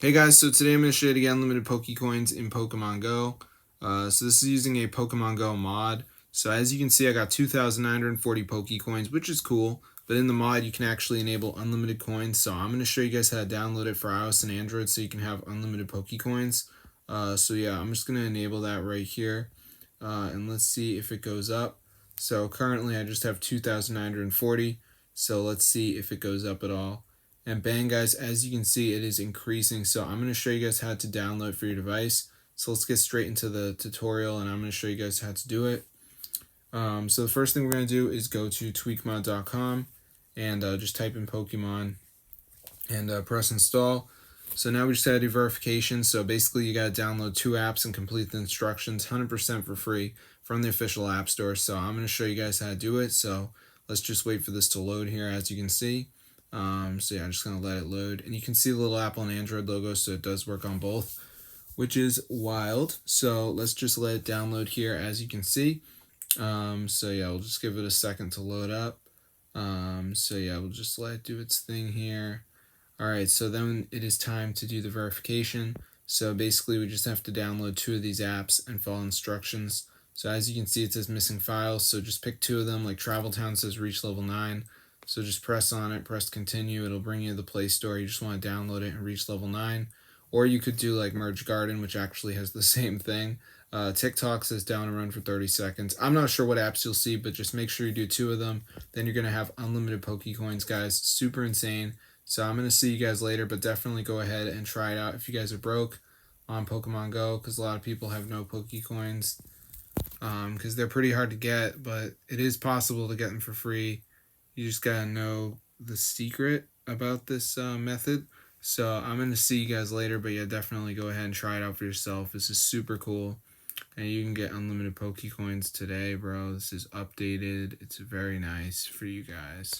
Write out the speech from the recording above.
Hey guys, so today I'm going to show you how to get unlimited Pokecoins in Pokemon Go. So this is using a Pokemon Go mod. So as you can see, I got 2,940 Pokecoins, which is cool. But in the mod, you can actually enable unlimited coins. So I'm going to show you guys how to download it for iOS and Android so you can have unlimited Pokecoins. So yeah, I'm just going to enable that right here. And let's see if it goes up. So currently I just have 2,940. So let's see if it goes up at all. And bang guys, as you can see, it is increasing. So I'm going to show you guys how to download for your device. So let's get straight into the tutorial and I'm going to show you guys how to do it. So the first thing we're going to do is go to tweakmod.com and just type in Pokemon and press install. So now we just got to do verification. So basically you got to download 2 apps and complete the instructions 100% for free from the official app store. So I'm going to show you guys how to do it. So let's just wait for this to load here. As you can see, so yeah, I'm just going to let it load. And you can see the little Apple and Android logo, so it does work on both, which is wild. So let's just let it download here, as you can see. So yeah, we'll just give it a second to load up. So yeah, we'll just let it do its thing here. Alright, so then it is time to do the verification. So basically we just have to download 2 of these apps and follow instructions. So as you can see, it says missing files, so just pick 2 of them. Like Travel Town says reach level 9. So just press on it, press continue, it'll bring you to the Play Store. You just want to download it and reach level 9. Or you could do like Merge Garden, which actually has the same thing. TikTok says down and run for 30 seconds. I'm not sure what apps you'll see, but just make sure you do 2 of them. Then you're going to have unlimited Pokecoins, guys. Super insane. So I'm going to see you guys later, but definitely go ahead and try it out if you guys are broke on Pokemon Go, because a lot of people have no Pokecoins, because they're pretty hard to get, but it is possible to get them for free. You just got to know the secret about this method. So I'm going to see you guys later, but yeah, definitely go ahead and try it out for yourself. This is super cool. And you can get unlimited Pokecoins today, bro. This is updated. It's very nice for you guys.